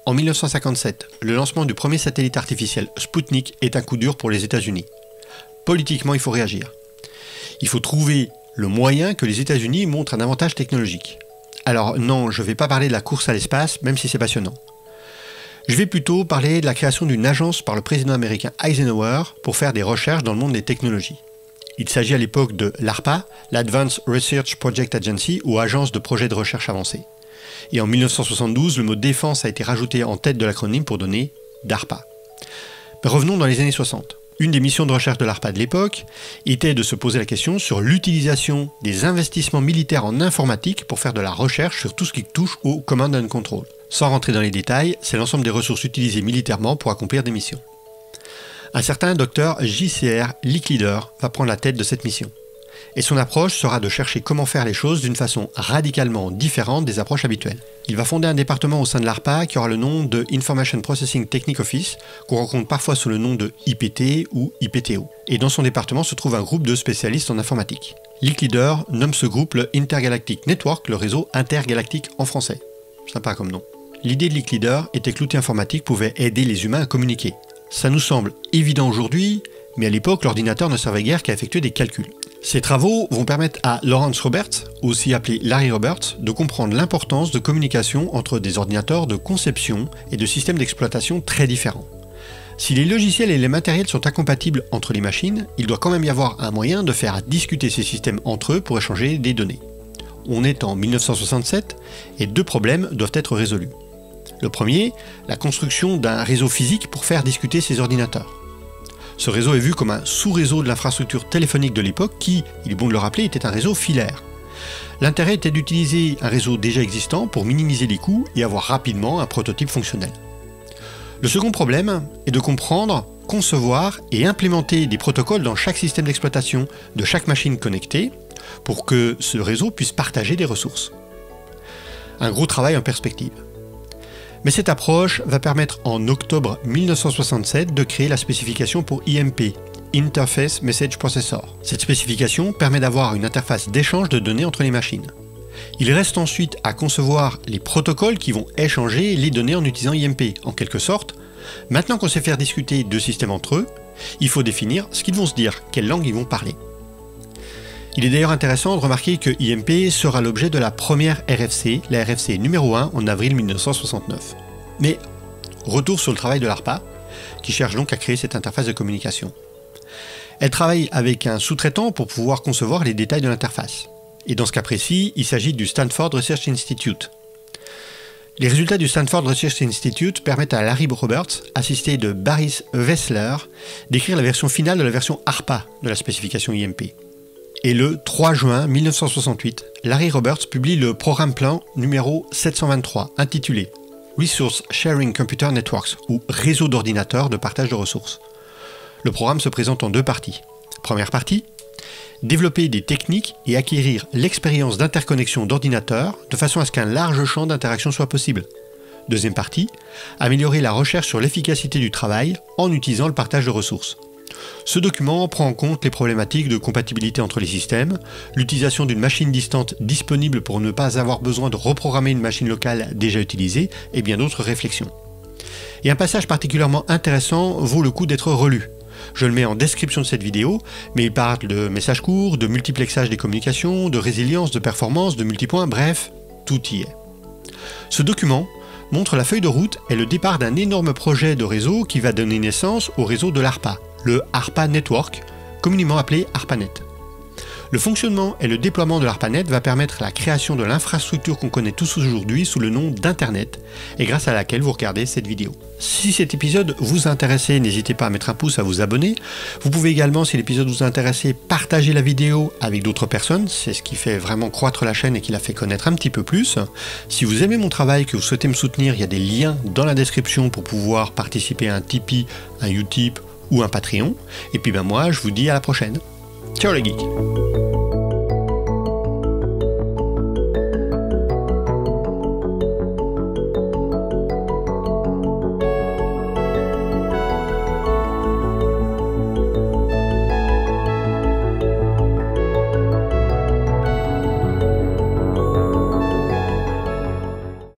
En 1957, le lancement du premier satellite artificiel Sputnik est un coup dur pour les États-Unis. Politiquement, il faut réagir. Il faut trouver le moyen que les États-Unis montrent un avantage technologique. Alors non, je ne vais pas parler de la course à l'espace, même si c'est passionnant. Je vais plutôt parler de la création d'une agence par le président américain Eisenhower pour faire des recherches dans le monde des technologies. Il s'agit à l'époque de l'ARPA, l'Advanced Research Project Agency, ou Agence de projets de recherche avancée. Et en 1972, le mot défense a été rajouté en tête de l'acronyme pour donner DARPA. Mais revenons dans les années 60. Une des missions de recherche de l'ARPA de l'époque était de se poser la question sur l'utilisation des investissements militaires en informatique pour faire de la recherche sur tout ce qui touche au Command and Control. Sans rentrer dans les détails, c'est l'ensemble des ressources utilisées militairement pour accomplir des missions. Un certain docteur J.C.R. Licklider va prendre la tête de cette mission. Et son approche sera de chercher comment faire les choses d'une façon radicalement différente des approches habituelles. Il va fonder un département au sein de l'ARPA qui aura le nom de Information Processing Technique Office, qu'on rencontre parfois sous le nom de IPT ou IPTO. Et dans son département se trouve un groupe de spécialistes en informatique. Licklider nomme ce groupe le Intergalactic Network, le réseau intergalactique en français. Sympa comme nom. L'idée de Licklider était que l'outil informatique pouvait aider les humains à communiquer. Ça nous semble évident aujourd'hui, mais à l'époque, l'ordinateur ne servait guère qu'à effectuer des calculs. Ces travaux vont permettre à Lawrence Roberts, aussi appelé Larry Roberts, de comprendre l'importance de communication entre des ordinateurs de conception et de systèmes d'exploitation très différents. Si les logiciels et les matériels sont incompatibles entre les machines, il doit quand même y avoir un moyen de faire discuter ces systèmes entre eux pour échanger des données. On est en 1967 et deux problèmes doivent être résolus. Le premier, la construction d'un réseau physique pour faire discuter ces ordinateurs. Ce réseau est vu comme un sous-réseau de l'infrastructure téléphonique de l'époque qui, il est bon de le rappeler, était un réseau filaire. L'intérêt était d'utiliser un réseau déjà existant pour minimiser les coûts et avoir rapidement un prototype fonctionnel. Le second problème est de comprendre, concevoir et implémenter des protocoles dans chaque système d'exploitation de chaque machine connectée pour que ce réseau puisse partager des ressources. Un gros travail en perspective. Mais cette approche va permettre en octobre 1967 de créer la spécification pour IMP, Interface Message Processor. Cette spécification permet d'avoir une interface d'échange de données entre les machines. Il reste ensuite à concevoir les protocoles qui vont échanger les données en utilisant IMP. En quelque sorte, maintenant qu'on sait faire discuter deux systèmes entre eux, il faut définir ce qu'ils vont se dire, quelle langue ils vont parler. Il est d'ailleurs intéressant de remarquer que IMP sera l'objet de la première RFC, la RFC numéro 1 en avril 1969. Mais retour sur le travail de l'ARPA, qui cherche donc à créer cette interface de communication. Elle travaille avec un sous-traitant pour pouvoir concevoir les détails de l'interface. Et dans ce cas précis, il s'agit du Stanford Research Institute. Les résultats du Stanford Research Institute permettent à Larry Roberts, assisté de Baris Wessler, d'écrire la version finale de la version ARPA de la spécification IMP. Et le 3 juin 1968, Larry Roberts publie le programme plan numéro 723, intitulé Resource Sharing Computer Networks, ou réseau d'ordinateurs de partage de ressources. Le programme se présente en deux parties. Première partie, développer des techniques et acquérir l'expérience d'interconnexion d'ordinateurs de façon à ce qu'un large champ d'interaction soit possible. Deuxième partie, améliorer la recherche sur l'efficacité du travail en utilisant le partage de ressources. Ce document prend en compte les problématiques de compatibilité entre les systèmes, l'utilisation d'une machine distante disponible pour ne pas avoir besoin de reprogrammer une machine locale déjà utilisée et bien d'autres réflexions. Et un passage particulièrement intéressant vaut le coup d'être relu. Je le mets en description de cette vidéo, mais il parle de messages courts, de multiplexage des communications, de résilience, de performance, de multipoints, bref, tout y est. Ce document montre la feuille de route et le départ d'un énorme projet de réseau qui va donner naissance au réseau de l'ARPA, le ARPA Network, communément appelé ARPANET. Le fonctionnement et le déploiement de l'ARPANET va permettre la création de l'infrastructure qu'on connaît tous aujourd'hui sous le nom d'Internet et grâce à laquelle vous regardez cette vidéo. Si cet épisode vous a intéressé, n'hésitez pas à mettre un pouce, à vous abonner. Vous pouvez également, si l'épisode vous a intéressé, partager la vidéo avec d'autres personnes. C'est ce qui fait vraiment croître la chaîne et qui la fait connaître un petit peu plus. Si vous aimez mon travail, que vous souhaitez me soutenir, il y a des liens dans la description pour pouvoir participer à un Tipeee, un Utip ou un Patreon. Et puis moi, je vous dis à la prochaine. Ciao les geeks!